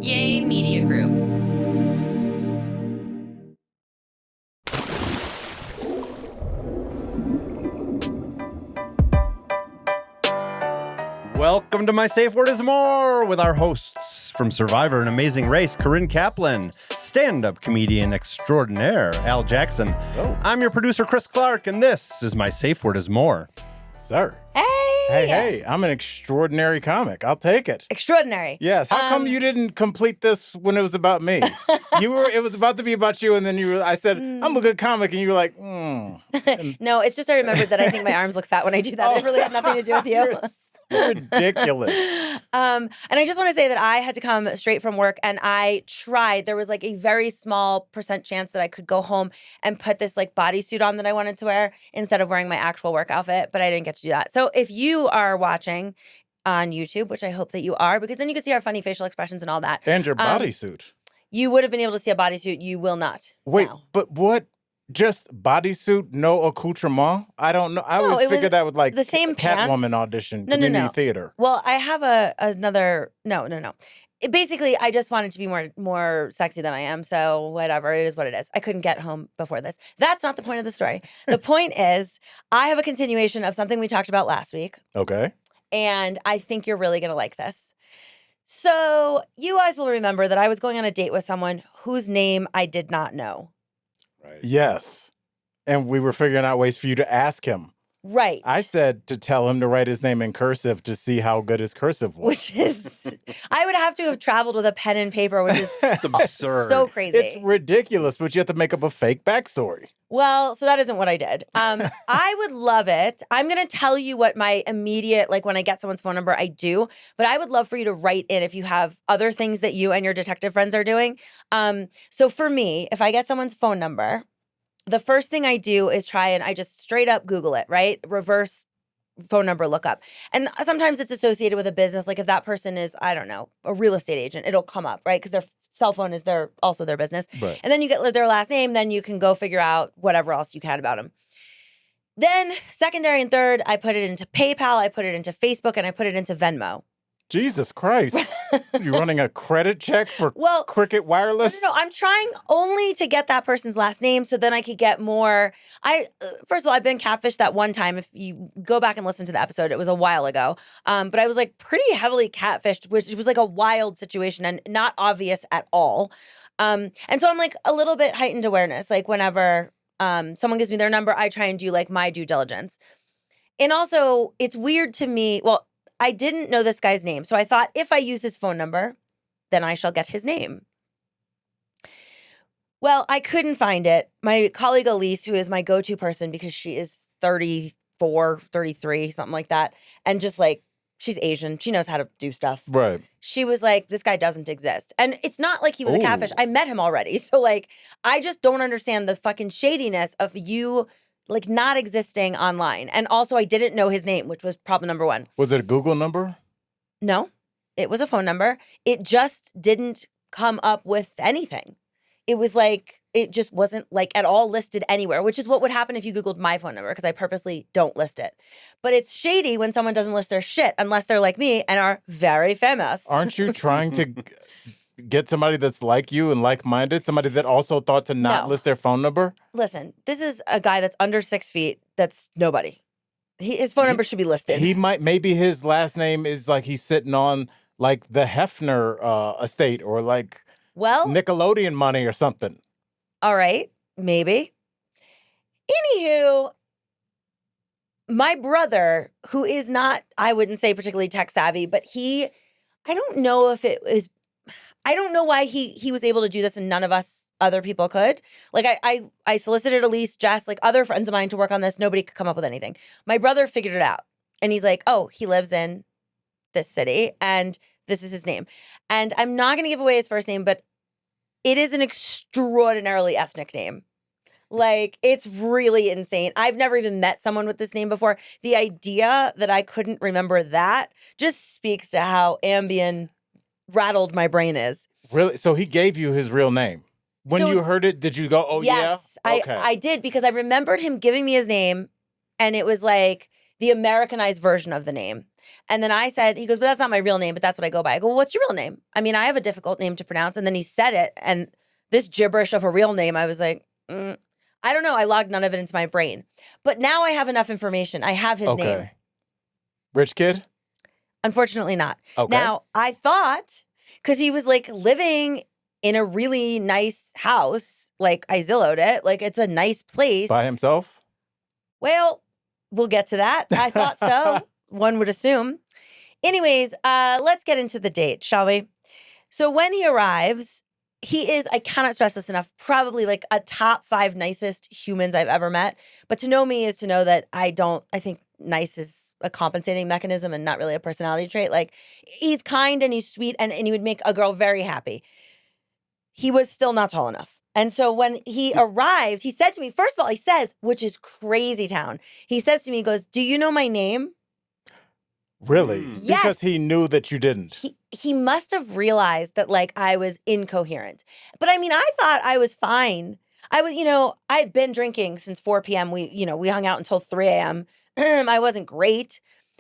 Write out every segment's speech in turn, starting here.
Yay Media Group. Welcome to My Safe Word is More with our hosts from Survivor and Amazing Race, Corinne Kaplan, stand-up comedian extraordinaire, Al Jackson. Oh. I'm your producer, Chris Clark, and this is My Safe Word is More. Sir. Hey. Hey, I'm an extraordinary comic. I'll take it. Extraordinary. Yes. How come you didn't complete this when it was about me? It was about to be about you, and then I said, I'm a good comic, and you were like, No, it's just I remembered that I think my arms look fat when I do that. It really had nothing to do with you. You're ridiculous. And I just want to say that I had to come straight from work, and I tried. There was like a very small % chance that I could go home and put this like bodysuit on that I wanted to wear instead of wearing my actual work outfit, but I didn't get to do that. So if you are watching on YouTube, which I hope that you are, because then you can see our funny facial expressions and all that. And your bodysuit. You would have been able to see a bodysuit. You will not. Wait, now. but what? Just bodysuit, no accoutrement? I don't know. I No, always it was figured that would like the same Catwoman pants. audition, No. community theater. Well, I have another. No. Basically, I just wanted to be more sexy than I am. So whatever, it is what it is. I couldn't get home before this. That's not the point of the story. The point is, I have a continuation of something we talked about last week. Okay. And I think you're really going to like this. So you guys will remember that I was going on a date with someone whose name I did not know. Right. Yes. And we were figuring out ways for you to ask him. Right. I said to tell him to write his name in cursive to see how good his cursive was. Which is, I would have to have traveled with a pen and paper, which is It's absurd. so crazy. It's ridiculous, but you have to make up a fake backstory. Well, so that isn't what I did. I would love it. I'm going to tell you what my immediate, like when I get someone's phone number, I do. But I would love for you to write in if you have other things that you and your detective friends are doing. So for me, if I get someone's phone number, the first thing I do is try and I just straight up Google it, right? Reverse phone number lookup. And sometimes it's associated with a business. Like if that person is, I don't know, a real estate agent, it'll come up, right? Because their cell phone is also their business. Right. And then you get their last name, then you can go figure out whatever else you can about them. Then secondary and third, I put it into PayPal, I put it into Facebook, and I put it into Venmo. Jesus Christ. You running a credit check for Cricket Wireless? No, I'm trying only to get that person's last name so then I could get more. First of all, I've been catfished that one time. If you go back and listen to the episode, it was a while ago. But I was like pretty heavily catfished, which was like a wild situation and not obvious at all. And so I'm like a little bit heightened awareness. Like whenever someone gives me their number, I try and do like my due diligence. And also, it's weird to me. Well, I didn't know this guy's name. So I thought if I use his phone number, then I shall get his name. Well, I couldn't find it. My colleague Elise, who is my go-to person because she is 34, 33, something like that. And just like, she's Asian. She knows how to do stuff. Right. She was like, this guy doesn't exist. And it's not like he was a catfish. I met him already. So like, I just don't understand the fucking shadiness of you like not existing online. And also I didn't know his name, which was problem number one. Was it a Google number? No, it was a phone number. It just didn't come up with anything. It was like, it just wasn't like at all listed anywhere, which is what would happen if you Googled my phone number because I purposely don't list it. But it's shady when someone doesn't list their shit unless they're like me and are very famous. Aren't you trying to get somebody that's like you and like-minded, somebody that also thought to not list their phone number? Listen, this is a guy that's under 6 feet. That's nobody. His phone number should be listed. Maybe his last name is like he's sitting on like the Hefner estate or like Nickelodeon money or something. All right, maybe. Anywho, my brother, who is not, I wouldn't say particularly tech savvy, but I don't know if it was, I don't know why he was able to do this and none of us other people could. Like I solicited Elise, Jess, like other friends of mine to work on this. Nobody could come up with anything. My brother figured it out. And he's like, oh, he lives in this city and this is his name. And I'm not going to give away his first name, but it is an extraordinarily ethnic name. Like, it's really insane. I've never even met someone with this name before. The idea that I couldn't remember that just speaks to how Ambien rattled my brain is. Really? So he gave you his real name? When you heard it, did you go, oh, yes, yeah? Yes, I did because I remembered him giving me his name and it was like, the Americanized version of the name. And then I said, he goes, but that's not my real name, but that's what I go by. I go, well, what's your real name? I mean, I have a difficult name to pronounce. And then he said it, and this gibberish of a real name, I was like, I don't know. I logged none of it into my brain. But now I have enough information. I have his name. Rich kid? Unfortunately not. Okay. Now, I thought, because he was like living in a really nice house, like I Zillowed it, like it's a nice place. By himself? Well, we'll get to that. I thought so. One would assume. Anyways, let's get into the date, shall we? So when he arrives, he is, I cannot stress this enough, probably like a top 5 nicest humans I've ever met. But to know me is to know that I think nice is a compensating mechanism and not really a personality trait. Like, he's kind and he's sweet and he would make a girl very happy. He was still not tall enough. And so when he arrived, he said to me, first of all, he says, which is crazy town. He says to me, he goes, do you know my name? Really? Yes. Because he knew that you didn't. He must have realized that like I was incoherent. But I mean, I thought I was fine. I was, I had been drinking since 4 p.m. We hung out until 3 a.m. I wasn't great,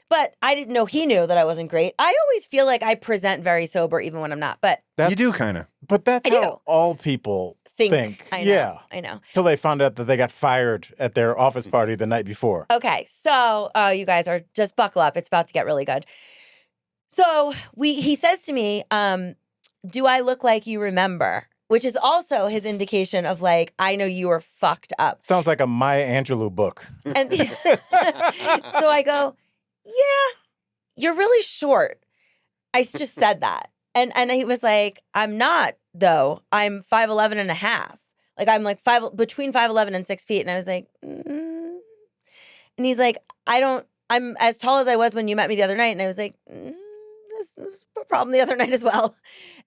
but I didn't know he knew that I wasn't great. I always feel like I present very sober even when I'm not, but you do kind of. But that's how all people think. I know, yeah. I know. Till they found out that they got fired at their office party the night before. Okay, so you guys are just buckle up. It's about to get really good. So he says to me, do I look like you remember? Which is also his indication of like, I know you were fucked up. Sounds like a Maya Angelou book. And so I go, yeah, you're really short. I just said that. And he was like, I'm not, though. I'm 5'11" and a half. Like, I'm like between 5'11" and 6 feet. And I was like, And he's like, I'm as tall as I was when you met me the other night. And I was like, this was a problem the other night as well.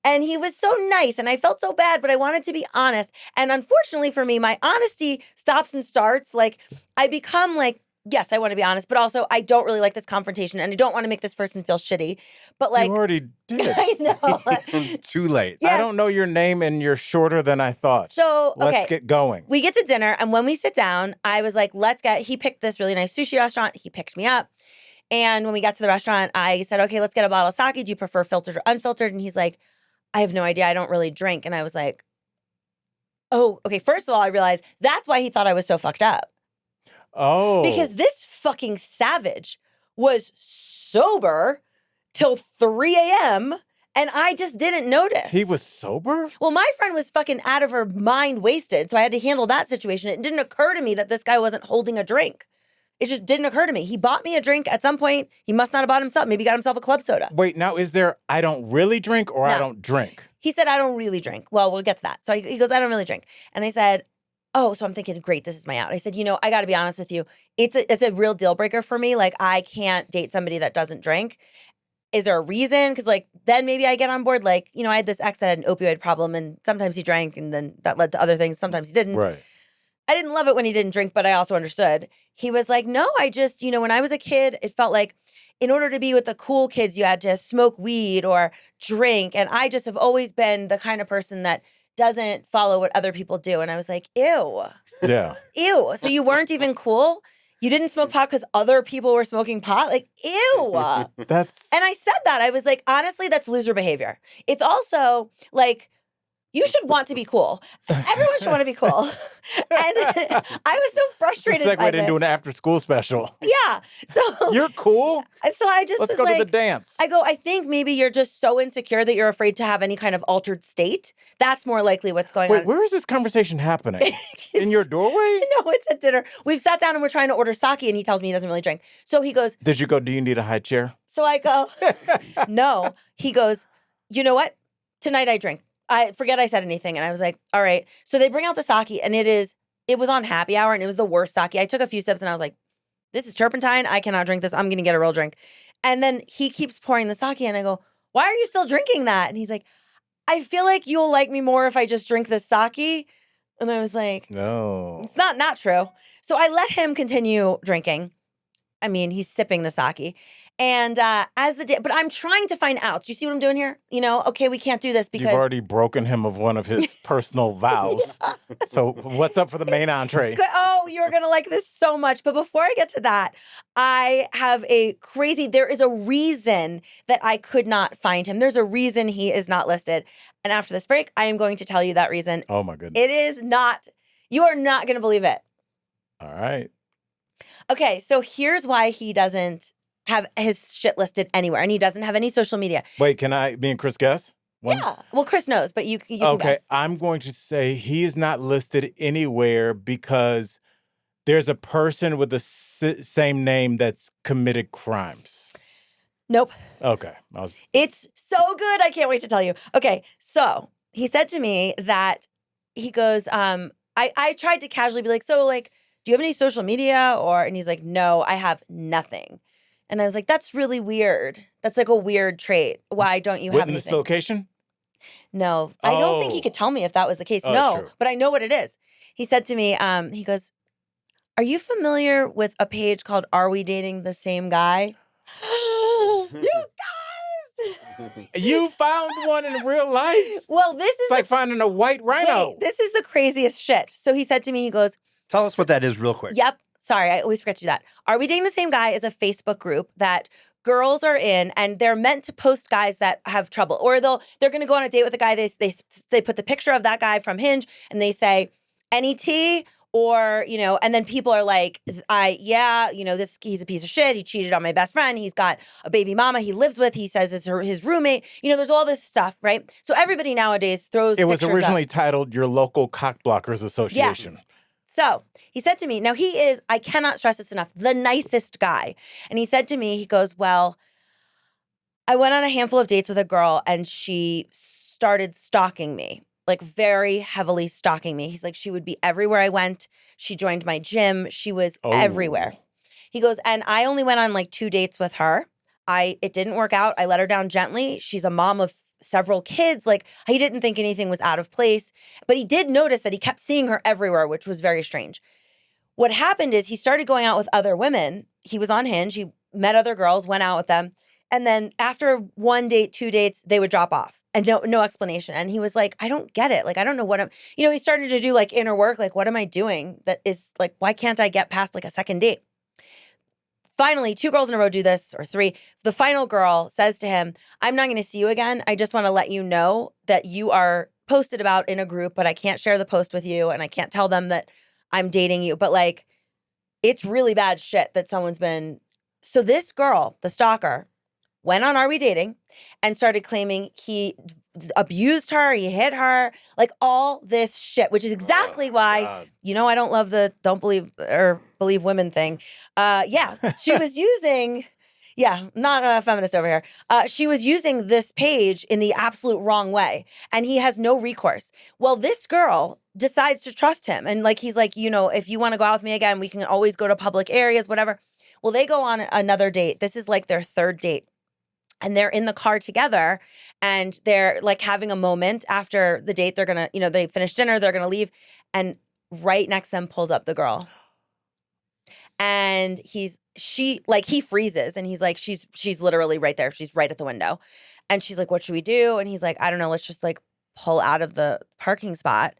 And he was so nice. And I felt so bad, but I wanted to be honest. And unfortunately for me, my honesty stops and starts. Like, I become like, yes, I want to be honest, but also I don't really like this confrontation and I don't want to make this person feel shitty. But like, you already did. I know. Too late. Yes. I don't know your name and you're shorter than I thought. So, okay. Let's get going. We get to dinner, and when we sit down, I was like, he picked this really nice sushi restaurant. He picked me up. And when we got to the restaurant, I said, okay, let's get a bottle of sake. Do you prefer filtered or unfiltered? And he's like, I have no idea. I don't really drink. And I was like, oh, okay. First of all, I realized that's why he thought I was so fucked up. Oh. Because this fucking savage was sober till 3 a.m. and I just didn't notice. He was sober? Well, my friend was fucking out of her mind wasted, so I had to handle that situation. It didn't occur to me that this guy wasn't holding a drink. It just didn't occur to me. He bought me a drink at some point. He must not have bought himself. Maybe he got himself a club soda. Wait, now is there I don't really drink or No. I don't drink? He said, I don't really drink. Well, we'll get to that. So he goes, I don't really drink. And I said, oh, so I'm thinking, great, this is my out. I said, I got to be honest with you. It's a real deal breaker for me. Like, I can't date somebody that doesn't drink. Is there a reason? Because like, then maybe I get on board. Like, I had this ex that had an opioid problem and sometimes he drank and then that led to other things. Sometimes he didn't. Right. I didn't love it when he didn't drink, but I also understood. He was like, no, I just, when I was a kid, it felt like in order to be with the cool kids, you had to smoke weed or drink. And I just have always been the kind of person that doesn't follow what other people do. And I was like, ew. Yeah. Ew. So you weren't even cool? You didn't smoke pot because other people were smoking pot? Like, ew. That's... And I said that. I was like, honestly, that's loser behavior. It's also like, you should want to be cool. Everyone should want to be cool. And I was so frustrated segued by this. into an after-school special. Yeah. So You're cool? So I just Let's was go like, to the dance. I go, I think maybe you're just so insecure that you're afraid to have any kind of altered state. That's more likely what's going Wait, on. where is this conversation happening? In your doorway? No, it's at dinner. We've sat down and we're trying to order sake and he tells me he doesn't really drink. So he goes, Did you go, do you need a high chair? so I go, no. He goes, you know what? Tonight I drink. I forget I said anything. And I was like, all right. So they bring out the sake and it was on happy hour and it was the worst sake. I took a few sips and I was like, this is turpentine. I cannot drink this. I'm going to get a real drink. And then he keeps pouring the sake and I go, why are you still drinking that? And he's like, I feel like you'll like me more if I just drink this sake. And I was like, No. it's not true. So I let him continue drinking. I mean, he's sipping the sake. And but I'm trying to find out. Do you see what I'm doing here? Okay, we can't do this because you've already broken him of one of his personal vows. So what's up for the main entree? Oh, you're going to like this so much. But before I get to that, I have there is a reason that I could not find him. There's a reason he is not listed. And after this break, I am going to tell you that reason. Oh my goodness. It is not, you are not going to believe it. All right. Okay, so here's why he doesn't have his shit listed anywhere, and he doesn't have any social media. Wait, can me and Chris guess? Yeah. Well, Chris knows, but you can okay, guess. I'm going to say he is not listed anywhere because there's a person with the same name that's committed crimes. Nope. Okay. It's so good. I can't wait to tell you. Okay, so he said to me that he goes, I tried to casually be like, so like, do you have any social media? And he's like, no, I have nothing. And I was like, that's really weird. That's like a weird trait. Why don't you have anything? Witness location? No, I don't think he could tell me if that was the case. No, sure. But I know what it is. He said to me, he goes, are you familiar with a page called Are We Dating the Same Guy? You guys! You found one in real life? Well, it's like finding a white rhino. Wait, this is the craziest shit. So he said to me, he goes, tell us what that is real quick. Yep. Sorry, I always forget to do that. Are We Dating the Same Guy is a Facebook group that girls are in, and they're meant to post guys that have trouble. Or they're going to go on a date with a guy. They put the picture of that guy from Hinge, and they say, any tea? Or, and then people are like, he's a piece of shit. He cheated on my best friend. He's got a baby mama he lives with. He says it's his roommate. There's all this stuff, right? So everybody nowadays throws It was pictures originally up. Titled Your Local Cockblockers Association. Yeah. So he said to me, now he is, I cannot stress this enough, the nicest guy. And he said to me, he goes, well, I went on a handful of dates with a girl and she started stalking me, like very heavily stalking me. He's like, she would be everywhere I went. She joined my gym. She was everywhere. He goes, and I only went on like 2 dates with her. It didn't work out. I let her down gently. She's a mom of several kids. Like, he didn't think anything was out of place, but he did notice that he kept seeing her everywhere, which was very strange. What happened is he started going out with other women. He was on Hinge. He met other girls, went out with them. And then after 1 date, 2 dates, they would drop off and no explanation. And he was like, I don't get it. Like, I don't know what he started to do like inner work. Like, what am I doing that is like, why can't I get past like a second date? Finally, 2 girls in a row do this, or 3. The final girl says to him, I'm not going to see you again. I just want to let you know that you are posted about in a group, but I can't share the post with you and I can't tell them that I'm dating you. But like, it's really bad shit that someone's been. So this girl, the stalker, went on Are We Dating and started claiming he abused her, he hit her, like all this shit, which is exactly why, I don't believe women thing. She was using, not a feminist over here. She was using this page in the absolute wrong way, and he has no recourse. Well, this girl decides to trust him. And like, he's like, if you want to go out with me again, we can always go to public areas, whatever. Well, they go on another date. This is like their 3rd date. And they're in the car together and they're like having a moment after the date. They're going to, they finish dinner, they're going to leave. And right next to them pulls up the girl. And he freezes and he's like, she's literally right there. She's right at the window. And she's like, what should we do? And he's like, I don't know. Let's just like pull out of the parking spot.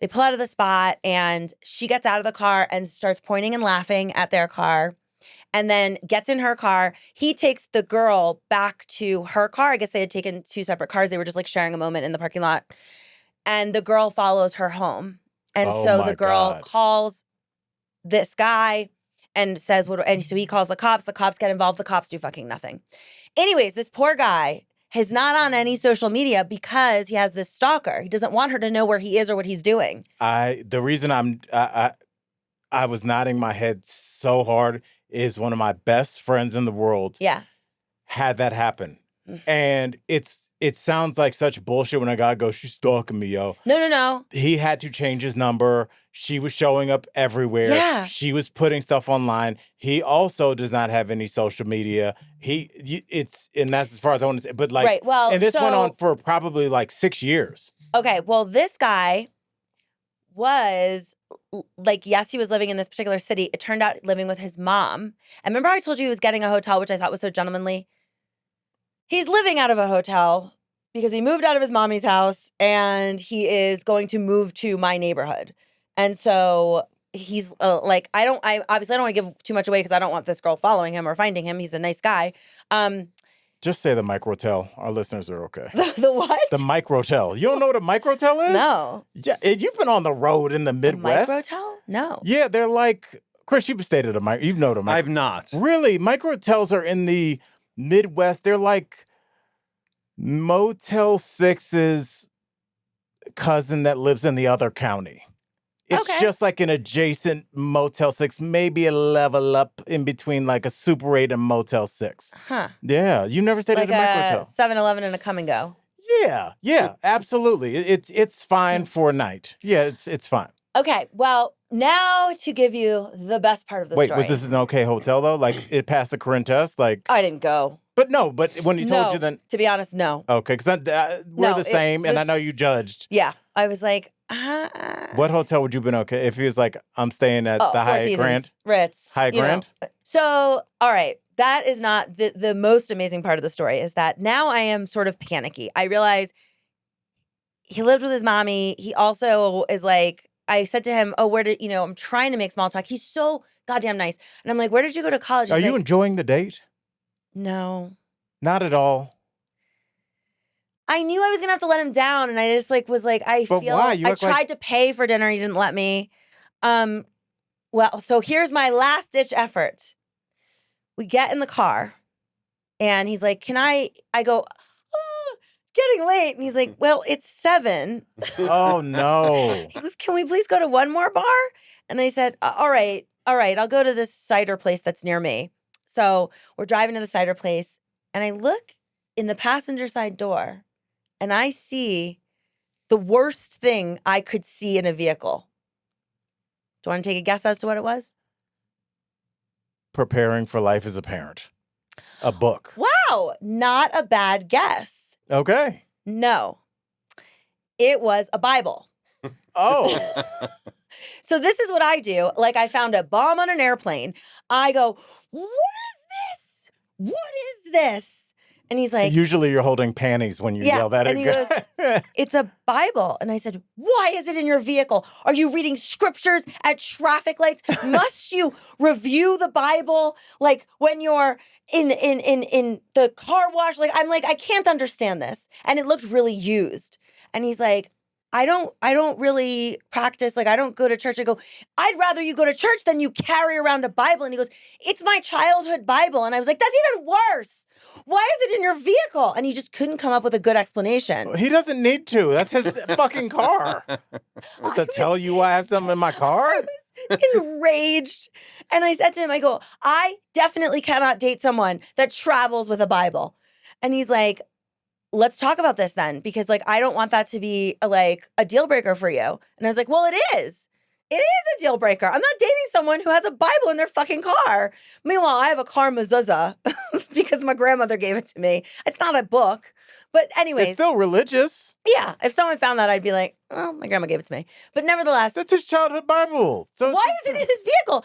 They pull out of the spot and she gets out of the car and starts pointing and laughing at their car. And then gets in her car. He takes the girl back to her car. I guess they had taken 2 separate cars. They were just like sharing a moment in the parking lot. And the girl follows her home. And so the girl calls this guy and says, and so he calls the cops. The cops get involved. The cops do fucking nothing. Anyways, this poor guy is not on any social media because he has this stalker. He doesn't want her to know where he is or what he's doing. The reason I was nodding my head so hard is one of my best friends in the world had that happen. And it sounds like such bullshit when a guy goes, she's stalking me, yo. No. He had to change his number. She was showing up everywhere. Yeah. She was putting stuff online. He also does not have any social media. And that's as far as I want to say. But like, right. Well, and this went on for probably like 6 years. Okay. Well, this guy was like, yes, he was living in this particular city. It turned out living with his mom. And remember I told you he was getting a hotel, which I thought was so gentlemanly? He's living out of a hotel because he moved out of his mommy's house and he is going to move to my neighborhood. And so he's like, I obviously don't want to give too much away because I don't want this girl following him or finding him. He's a nice guy. Just say the microtel. Our listeners are okay. The what? The microtel. You don't know what a microtel is? No. Yeah, you've been on the road in the Midwest. A microtel? No. Yeah, they're like, Chris, you've stayed at a you know the I've not. Really? Microtels are in the Midwest. They're like Motel 6's cousin that lives in the other county. It's just like an adjacent Motel 6, maybe a level up in between like a Super 8 and Motel 6. Huh. Yeah. You never stayed like at a microtel? 7-Eleven and a come and go. Yeah, absolutely. It's fine for a night. Yeah, it's fine. Okay, well, now to give you the best part of the story. Wait, was this an okay hotel though? Like it passed the Corinne test? Like I didn't go. But when you told you then... To be honest, no. Okay, because we're the same, and I know you judged. Yeah, I was like... What hotel would you have been okay if he was like, I'm staying at the Hyatt Grand? Ritz. Hyatt Grand? So, all right, that is not the most amazing part of the story is that now I am sort of panicky. I realize he lived with his mommy. He also is like, I said to him, I'm trying to make small talk. He's so goddamn nice. And I'm like, where did you go to college? Are you enjoying the date? No. Not at all. I knew I was gonna have to let him down, and I just was like, I tried to pay for dinner, he didn't let me. Well, so here's my last ditch effort. We get in the car, and he's like, "Can I?" I go, "Oh, it's getting late," and he's like, "Well, it's 7." Oh no! He goes, "Can we please go to one more bar?" And I said, "All right, I'll go to this cider place that's near me." So we're driving to the cider place, and I look in the passenger side door. And I see the worst thing I could see in a vehicle. Do you want to take a guess as to what it was? Preparing for Life as a Parent. A book. Wow. Not a bad guess. Okay. No. It was a Bible. Oh. So this is what I do. Like I found a bomb on an airplane. I go, what is this? What is this? And he's like... Usually you're holding panties when you yell that. And he goes, it's a Bible. And I said, why is it in your vehicle? Are you reading scriptures at traffic lights? Must you review the Bible? Like when you're in the car wash? Like, I'm like, I can't understand this. And it looked really used. And he's like, I don't really practice. Like, I don't go to church. I go, I'd rather you go to church than you carry around a Bible. And he goes, it's my childhood Bible. And I was like, that's even worse. Why is it in your vehicle? And he just couldn't come up with a good explanation. He doesn't need to. That's his fucking car. To tell you I have something in my car? I was enraged. And I said to him, I go, I definitely cannot date someone that travels with a Bible. And he's like, let's talk about this then, because like I don't want that to be a deal breaker for you. And I was like, well, it is. It is a deal breaker. I'm not dating someone who has a Bible in their fucking car. Meanwhile, I have a car mezuzah because my grandmother gave it to me. It's not a book. But anyways. It's still religious. Yeah. If someone found that, I'd be like, oh, my grandma gave it to me. But nevertheless. That's his childhood Bible. So why is it in his vehicle?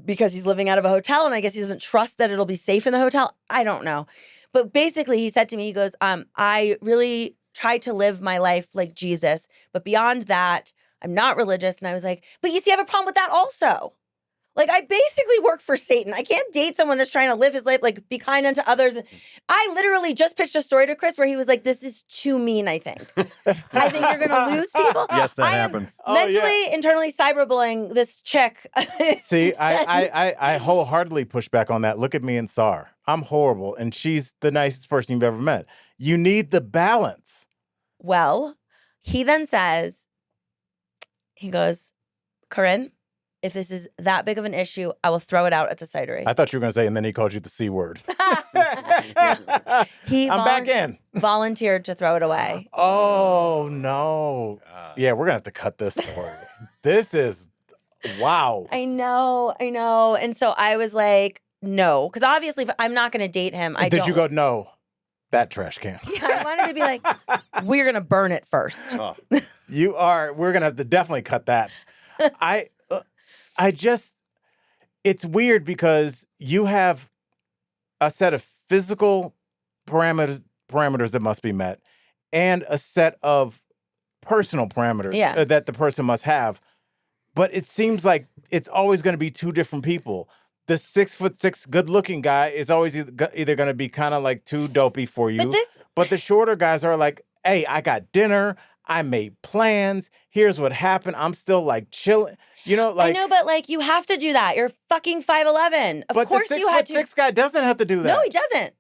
Because he's living out of a hotel and I guess he doesn't trust that it'll be safe in the hotel. I don't know. But basically, he said to me, he goes, I really try to live my life like Jesus. But beyond that, I'm not religious. And I was like, but you see, I have a problem with that also. Like, I basically work for Satan. I can't date someone that's trying to live his life, like, be kind unto others. I literally just pitched a story to Chris where he was like, this is too mean, I think. I think you're going to lose people. Yes, that happened. Mentally, internally cyberbullying this chick. See, I wholeheartedly push back on that. Look at me and Sar. I'm horrible, and she's the nicest person you've ever met. You need the balance. Well, he then says, he goes, Corinne, if this is that big of an issue, I will throw it out at the cidery. I thought you were going to say, and then he called you the C word. I'm back in. Volunteered to throw it away. Oh, no. Yeah, we're going to have to cut this story. This is, wow. I know. And so I was like, no. Because obviously, if I'm not going to date him, Did you go, no? that trash can. Yeah, I wanted to be like, we're going to burn it first. Oh. We're going to have to definitely cut that. It's weird because you have a set of physical parameters that must be met and a set of personal parameters that the person must have. But it seems like it's always going to be two different people. The 6'6" good-looking guy is always either going to be kind of like too dopey for you. But the shorter guys are like, hey, I got dinner. I made plans. Here's what happened. I'm still like chilling. You know, like I know, but like you have to do that. You're fucking 5'11". Of course you had to. But the 6'6" guy doesn't have to do that. No, he doesn't.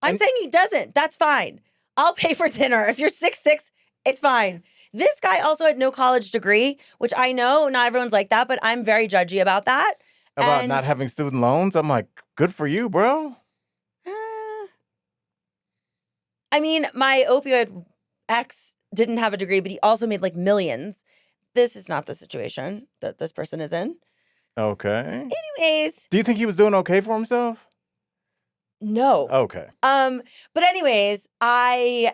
I'm saying he doesn't. That's fine. I'll pay for dinner. If you're 6'6", it's fine. This guy also had no college degree, which I know not everyone's like that, but I'm very judgy about that. About not having student loans? I'm like, good for you, bro. I mean, my opioid ex didn't have a degree, but he also made like millions. This is not the situation that this person is in. Okay. Anyways. Do you think he was doing okay for himself? No. Okay. But anyways, I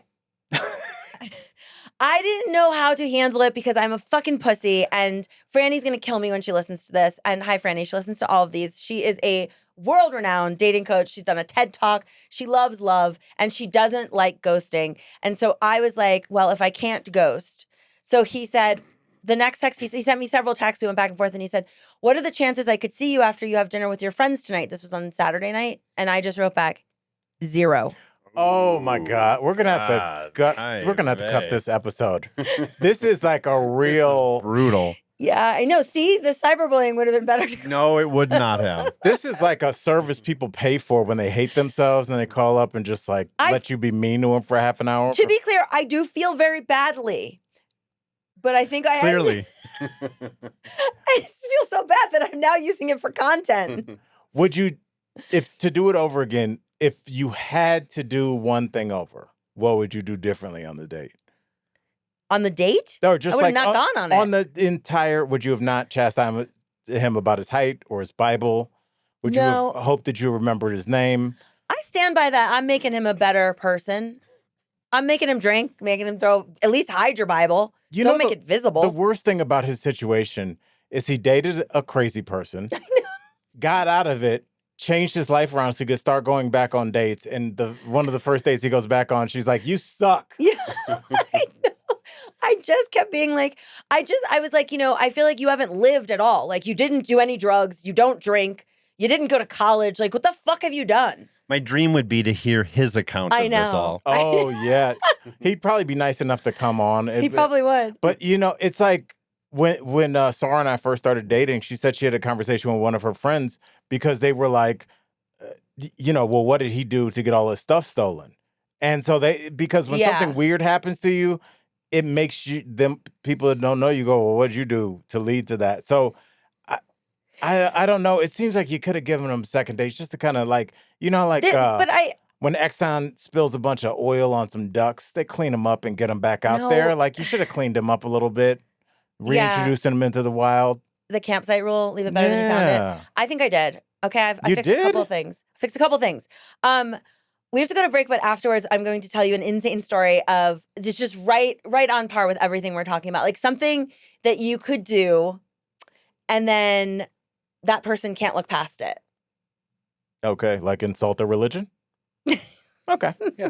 didn't know how to handle it because I'm a fucking pussy, and Franny's gonna kill me when she listens to this. And hi, Franny. She listens to all of these. She is a world-renowned dating coach. She's done a TED Talk. She loves love, and she doesn't like ghosting. And so I was like, well, if I can't ghost. So he said, the next text, he sent me several texts. We went back and forth, and he said, what are the chances I could see you after you have dinner with your friends tonight? This was on Saturday night. And I just wrote back, 0. Oh my God. We're gonna have to cut this episode. This is like a real brutal. Yeah, I know. See, the cyberbullying would have been better. No, it would not have. This is like a service people pay for when they hate themselves and they call up and just like let you be mean to them for half an hour. To be clear, I do feel very badly. But I think Clearly. I feel so bad that I'm now using it for content. Would you, if to do it over again, if you had to do one thing over, what would you do differently on the date? On the date? Or just I would like have not gone on it. On the entire, would you have not chastised him about his height or his Bible? Would you have hoped that you remembered his name? I stand by that. I'm making him a better person. I'm making him drink, making him at least hide your Bible. Don't make it visible. The worst thing about his situation is he dated a crazy person, got out of it, changed his life around so he could start going back on dates. And one of the first dates he goes back on, she's like, you suck. Yeah, I know. I just kept being like, I was like, I feel like you haven't lived at all. Like you didn't do any drugs. You don't drink. You didn't go to college. Like what the fuck have you done? My dream would be to hear his account of this all. Oh, yeah. He'd probably be nice enough to come on. He probably would. But, it's like when Sarah and I first started dating, she said she had a conversation with one of her friends because they were like, well, what did he do to get all his stuff stolen? And so because when something weird happens to you, it makes people that don't know you go, well, what did you do to lead to that? So I don't know. It seems like you could have given them second dates just to kind of like, when Exxon spills a bunch of oil on some ducks, they clean them up and get them back out there. Like you should have cleaned them up a little bit, reintroduced them into the wild. The campsite rule, leave it better than you found it. I think I did. Okay, I fixed a couple of things. We have to go to break, but afterwards, I'm going to tell you an insane story of just right on par with everything we're talking about. Like something that you could do, and then that person can't look past it. Okay, like insult their religion? Okay. Yeah.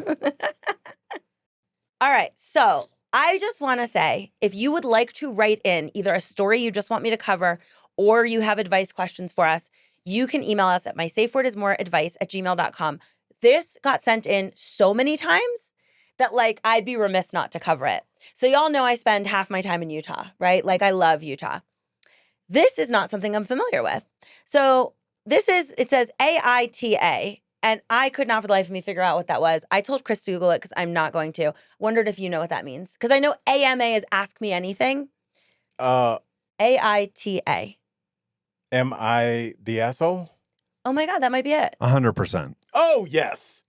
All right, so I just want to say, if you would like to write in either a story you just want me to cover or you have advice questions for us, you can email us at mysafewordismoreadvice@gmail.com. This got sent in so many times that like I'd be remiss not to cover it. So y'all know I spend half my time in Utah, right? Like I love Utah. This is not something I'm familiar with. So it says AITA, and I could not for the life of me figure out what that was. I told Chris to Google it because I'm not going to. Wondered if you know what that means. Because I know AMA is Ask Me Anything. AITA. Am I the asshole? Oh my God, that might be it. 100%. Oh, yes.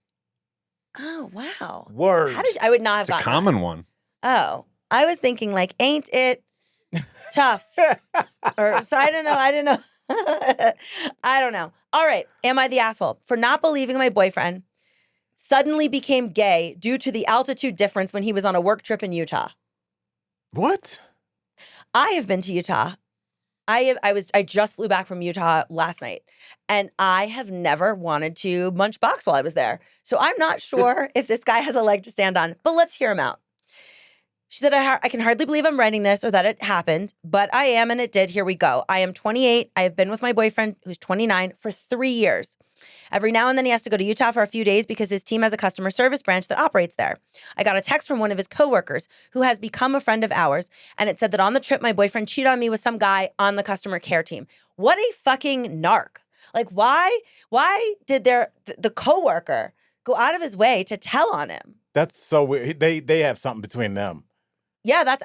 Oh, wow. Word. I would not have gotten It's a common one. Oh, I was thinking like, ain't it tough? So I didn't know. I don't know. All right. Am I the asshole for not believing my boyfriend suddenly became gay due to the altitude difference when he was on a work trip in Utah. What? I have been to Utah. I just flew back from Utah last night, and I have never wanted to munch box while I was there. So I'm not sure if this guy has a leg to stand on, but let's hear him out. She said, I can hardly believe I'm writing this or that it happened, but I am, and it did. Here we go. I am 28. I have been with my boyfriend, who's 29, for 3 years. Every now and then he has to go to Utah for a few days because his team has a customer service branch that operates there. I got a text from one of his coworkers who has become a friend of ours, and it said that on the trip, my boyfriend cheated on me with some guy on the customer care team. What a fucking narc. Like, why did the coworker go out of his way to tell on him? That's so weird. They have something between them. Yeah, that's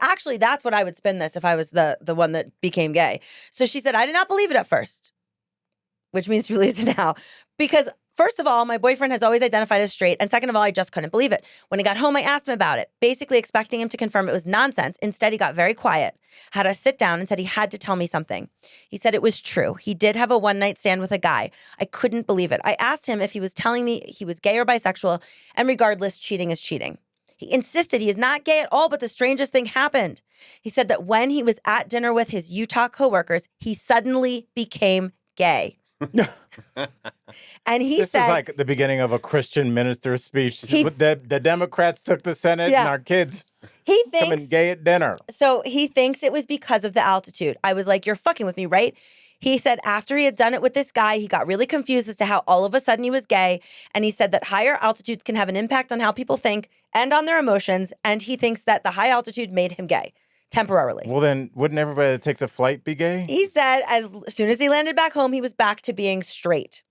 what I would spin this if I was the one that became gay. So she said, I did not believe it at first, which means she believes it now. Because first of all, my boyfriend has always identified as straight. And second of all, I just couldn't believe it. When he got home, I asked him about it, basically expecting him to confirm it was nonsense. Instead, he got very quiet, had us sit down and said he had to tell me something. He said it was true. He did have a one-night stand with a guy. I couldn't believe it. I asked him if he was telling me he was gay or bisexual, and regardless, cheating is cheating. He insisted he is not gay at all, but the strangest thing happened. He said that when he was at dinner with his Utah coworkers, he suddenly became gay. And he this said... is like the beginning of a Christian minister's speech. The Democrats took the Senate and our kids coming gay at dinner. So he thinks it was because of the altitude. I was like, you're fucking with me, right? He said after he had done it with this guy, he got really confused as to how all of a sudden he was gay. And he said that higher altitudes can have an impact on how people think and on their emotions. And he thinks that the high altitude made him gay temporarily. Well, then wouldn't everybody that takes a flight be gay? He said as soon as he landed back home, he was back to being straight.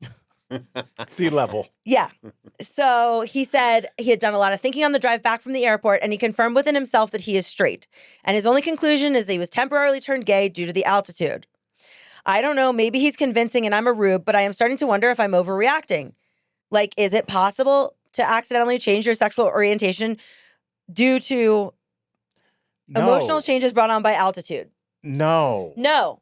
Sea level. Yeah. So he said he had done a lot of thinking on the drive back from the airport, and he confirmed within himself that he is straight. And his only conclusion is that he was temporarily turned gay due to the altitude. I don't know, maybe he's convincing and I'm a rube, but I am starting to wonder if I'm overreacting. Like, is it possible to accidentally change your sexual orientation due to emotional changes brought on by altitude? No. No.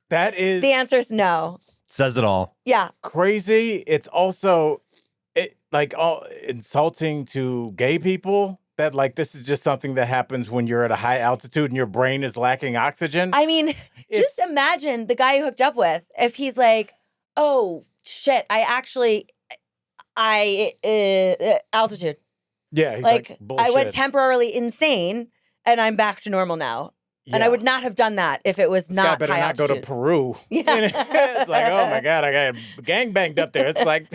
That is... The answer is no. Says it all. Yeah. Crazy. It's also insulting to gay people. That, like, this is just something that happens when you're at a high altitude and your brain is lacking oxygen. I mean, just imagine the guy you hooked up with. If he's like, oh, shit, altitude. Yeah, he's like bullshit. I went temporarily insane and I'm back to normal now. Yeah. And I would not have done that if it was not better high not altitude. Go to Peru. Yeah. It's like, oh my God, I got gangbanged up there. It's like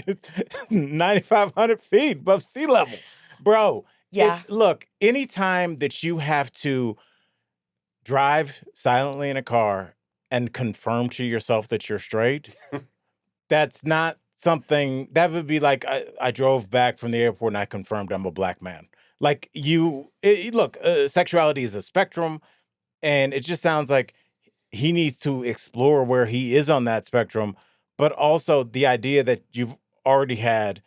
9,500 feet above sea level. Bro. Yeah. Look, anytime that you have to drive silently in a car and confirm to yourself that you're straight, that's not something that would be like I drove back from the airport and I confirmed I'm a black man. Like look, sexuality is a spectrum, and it just sounds like he needs to explore where he is on that spectrum, but also the idea that you've already had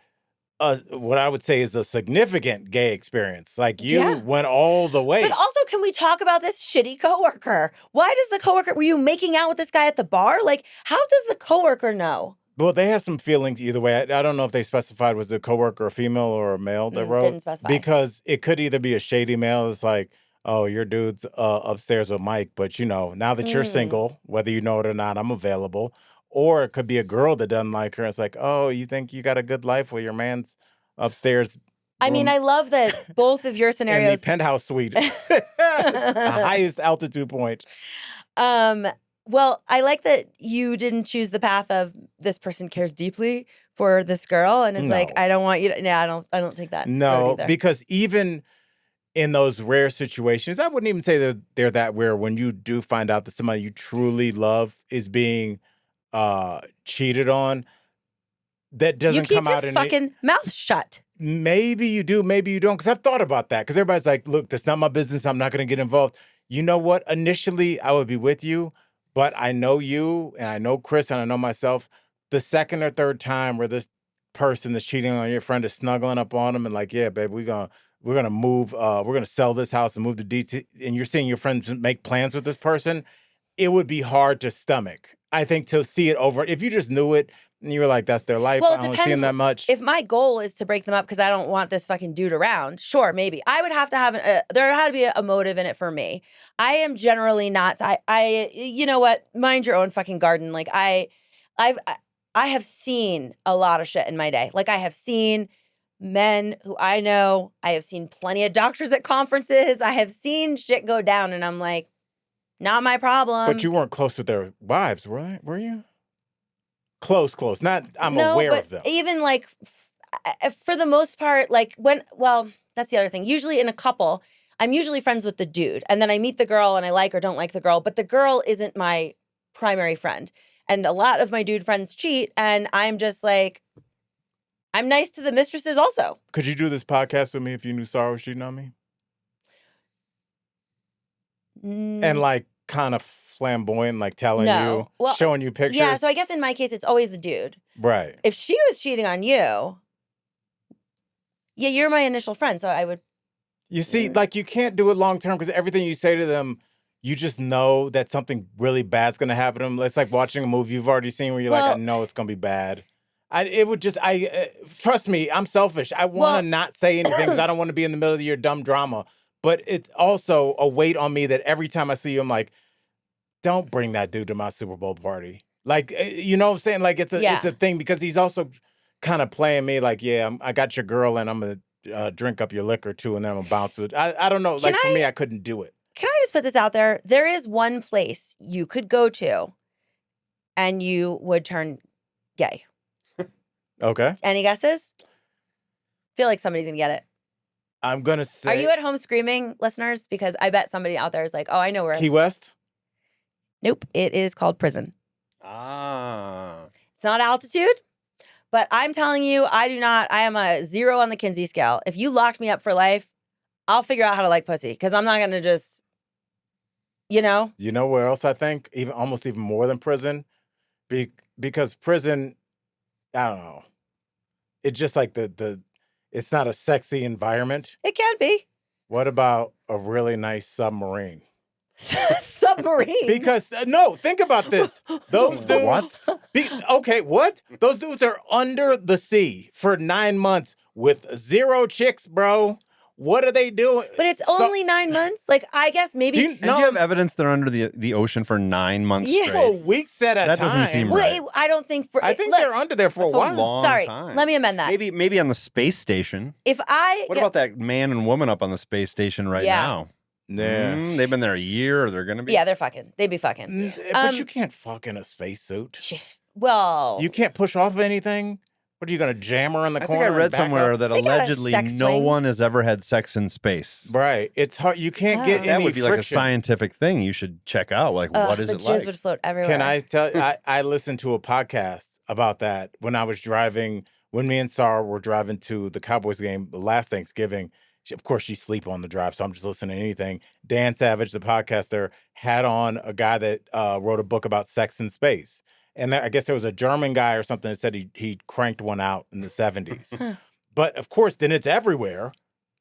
what I would say is a significant gay experience. Like you went all the way. But also, can we talk about this shitty coworker? Why does the coworker, were you making out with this guy at the bar? Like, how does the coworker know? Well, they have some feelings either way. I don't know if they specified was the coworker a female or a male that wrote. Didn't specify. Because it could either be a shady male that's like, oh, your dude's upstairs with Mike, but now that you're single, whether you know it or not, I'm available. Or it could be a girl that doesn't like her. It's like, oh, you think you got a good life while your man's upstairs. I mean, I love that both of your scenarios. In the penthouse suite. The highest altitude point. Well, I like that you didn't choose the path of this person cares deeply for this girl and is like, I don't want you to. Yeah, I don't take that. No, because even in those rare situations, I wouldn't even say that they're that rare. When you do find out that somebody you truly love is being cheated on, that doesn't come out in your fucking mouth shut. Maybe you do, maybe you don't. Because I've thought about that. Because everybody's like, look, that's not my business. I'm not going to get involved. You know what? Initially, I would be with you. But I know you, and I know Chris, and I know myself. The second or third time where this person that's cheating on your friend is snuggling up on him and like, yeah, babe, we're gonna move. We're gonna sell this house and move to DT. And you're seeing your friends make plans with this person. It would be hard to stomach. I think to see it over. If you just knew it, And you were like, that's their life. Well, I don't see them that much. If my goal is to break them up because I don't want this fucking dude around, sure, maybe. I would have to have, there had to be a motive in it for me. I am generally not, you know what, mind your own fucking garden. Like I have seen a lot of shit in my day. Like I have seen men who I know, I have seen plenty of doctors at conferences. I have seen shit go down and I'm like, not my problem. But you weren't close with their wives, were you? Close. Not, I'm no, aware but of them. Even like, for the most part, like that's the other thing. Usually in a couple, I'm usually friends with the dude. And then I meet the girl and I like or don't like the girl. But the girl isn't my primary friend. And a lot of my dude friends cheat. And I'm just like, I'm nice to the mistresses also. Could you do this podcast with me if you knew Sarah was cheating on me? And like kind of flamboyant, like telling you, showing you pictures. Yeah, so I guess in my case, it's always the dude. Right. If she was cheating on you, yeah, you're my initial friend, so I would. You see, like you can't do it long term because everything you say to them, you just know that something really bad's going to happen to them. It's like watching a movie you've already seen where you're like, I know it's going to be bad. Trust me, I'm selfish. I want to not say anything because I don't want to be in the middle of your dumb drama. But it's also a weight on me that every time I see you, I'm like, don't bring that dude to my Super Bowl party. Like, you know what I'm saying? Like, it's a thing because he's also kind of playing me like, I got your girl and I'm going to drink up your liquor too and then I'm going to bounce it. I don't know. For me, I couldn't do it. Can I just put this out there? There is one place you could go to and you would turn gay. Okay. Any guesses? Feel like somebody's going to get it. I'm going to say... Are you at home screaming, listeners? Because I bet somebody out there is like, oh, I know where... Key West? Nope. It is called prison. Ah. It's not altitude, but I'm telling you, I am a 0 on the Kinsey scale. If you locked me up for life, I'll figure out how to like pussy because I'm not going to just, you know? You know where else I think? Almost even more than prison? Because prison, I don't know. It's just like it's not a sexy environment. It can be. What about a really nice submarine? Submarine? Because, no, think about this. Those dudes... what? Those dudes are under the sea for 9 months with 0 chicks, bro. What are they doing? But it's only 9 months? Like, I guess maybe... Do you have evidence they're under the ocean for 9 months straight? Well, weeks at a time. That doesn't seem right. I don't think... I think they're under there for a while. Long Sorry, time. let me amend that. Maybe on the space station. What about that man and woman up on the space station right now? Yeah. They've been there a year or they're going to be? Yeah, they're fucking. They'd be fucking. But you can't fuck in a spacesuit. Well... You can't push off anything? What, are you going to jam her in the corner? I think I read somewhere that allegedly no one has ever had sex in space. Right. It's hard. You can't get any That would be friction. like a scientific thing you should check out. Like, what is it like? The jizz would float everywhere. Can I tell you, I listened to a podcast about that when I was driving, when me and Sarah were driving to the Cowboys game last Thanksgiving. Of course, she sleep on the drive, so I'm just listening to anything. Dan Savage, the podcaster, had on a guy that wrote a book about sex in space. And I guess there was a German guy or something that said he cranked one out in the 70s. But, of course, then it's everywhere.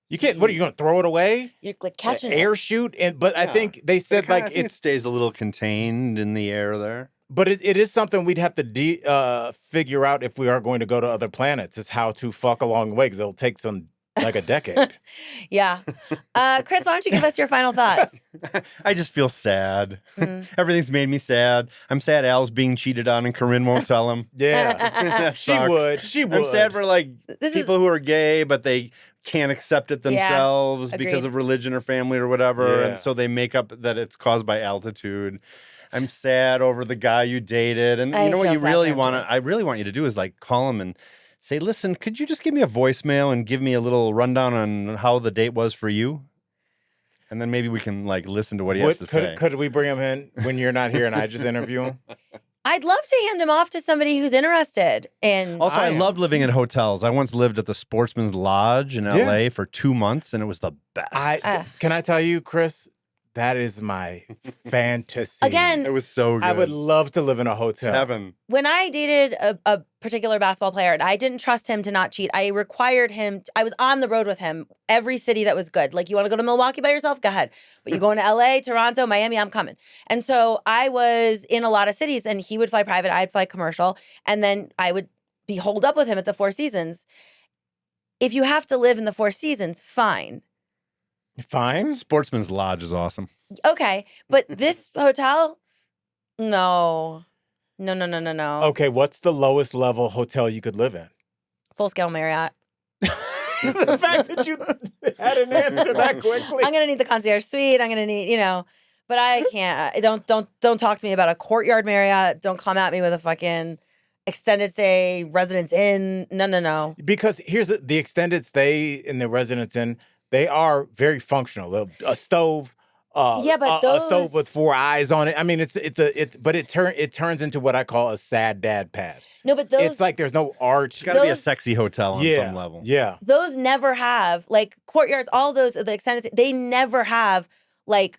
You can't, what, are you going to throw it away? You're like catching it. Air shoot? But I think they said like it stays a little contained in the air there. But it is something we'd have to figure out if we are going to go to other planets, is how to fuck along the way, because it'll take like a decade. Yeah. Chris, why don't you give us your final thoughts? I just feel sad. Everything's made me sad. I'm sad Al's being cheated on and Corinne won't tell him. Yeah. She would. I'm sad for people who are gay, but they can't accept it themselves because of religion or family or whatever. Yeah. And so they make up that it's caused by altitude. I'm sad over the guy you dated. And you know what I really want you to do is like call him and say, listen, could you just give me a voicemail and give me a little rundown on how the date was for you? And then maybe we can like listen to what he has to say. Could we bring him in when you're not here and I just interview him? I'd love to hand him off to somebody who's interested in... Also, I love living in hotels. I once lived at the Sportsman's Lodge in LA for 2 months, and it was the best. Can I tell you, Chris, That is my fantasy. Again, it was so good. I would love to live in a hotel. Heaven. When I dated a particular basketball player and I didn't trust him to not cheat, I required him. I was on the road with him every city that was good. Like, you want to go to Milwaukee by yourself? Go ahead. But you going to LA, Toronto, Miami, I'm coming. And so I was in a lot of cities, and he would fly private, I'd fly commercial, and then I would be holed up with him at the Four Seasons. If you have to live in the Four Seasons, fine. Fine. Sportsman's Lodge is awesome. Okay, but this hotel, no. Okay, what's the lowest level hotel you could live in? Full scale Marriott. The fact that you had an answer that quickly. I'm gonna need the concierge suite. I'm gonna need, but I can't. Don't talk to me about a Courtyard Marriott. Don't come at me with a fucking extended stay Residence Inn. No. Because here's the extended stay in the Residence Inn. They are very functional. A stove. But a stove with 4 eyes on it. I mean, it turns into what I call a sad dad pad. No, but it's like there's no arch. It's got to be a sexy hotel on some level. Yeah, those never have, like, Courtyards. All those, the extended, they never have like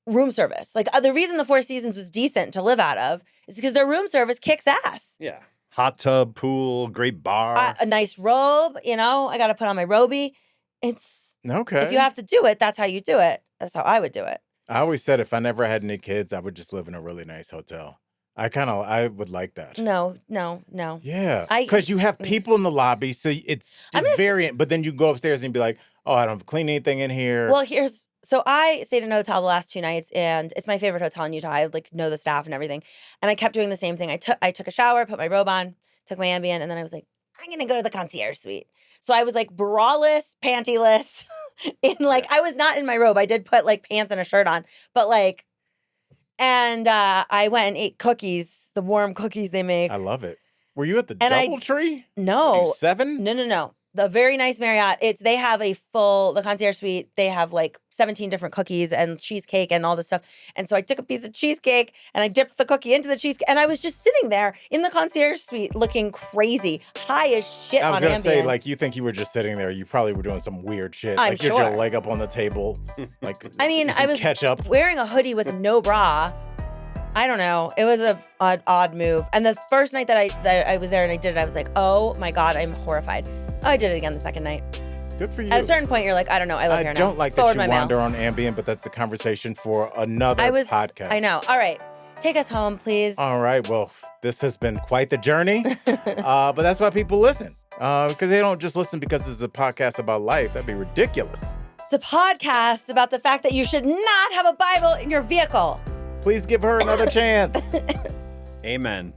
room service. Like, the reason the Four Seasons was decent to live out of is because their room service kicks ass. Yeah, hot tub, pool, great bar, a nice robe. I got to put on my roby. It's okay. If you have to do it, that's how you do it. That's how I would do it. I always said if I never had any kids, I would just live in a really nice hotel. I would like that. No. Yeah, because you have people in the lobby, so it's variant. But then you go upstairs and be like, oh, I don't have to clean anything in here. Well, so I stayed in a hotel the last 2 nights, and it's my favorite hotel in Utah. I know the staff and everything, and I kept doing the same thing. I took a shower, put my robe on, took my Ambien, and then I was like, I'm gonna go to the concierge suite. So I was like braless, pantyless. I was not in my robe. I did put like pants and a shirt on, but I went and ate cookies, the warm cookies they make. I love it. Were you at the DoubleTree? No. 7? No. The very nice Marriott. They have the concierge suite. They have like 17 different cookies and cheesecake and all this stuff. And so I took a piece of cheesecake and I dipped the cookie into the cheesecake. And I was just sitting there in the concierge suite looking crazy, high as shit on Ambien. I was going to say, like, you think you were just sitting there. You probably were doing some weird shit. I'm like, sure. You had your leg up on the table. Like, I was ketchup. Wearing a hoodie with no bra. I don't know. It was an odd move. And the first night that I was there and I did it, I was like, oh my God, I'm horrified. Oh, I did it again the second night. Good for you. At a certain point, you're like, I don't know. I live here now. I don't like that you wander on Ambien, but that's a conversation for another podcast. I know. All right. Take us home, please. All right. Well, this has been quite the journey. But that's why people listen. Because they don't just listen because this is a podcast about life. That'd be ridiculous. It's a podcast about the fact that you should not have a Bible in your vehicle. Please give her another chance. Amen.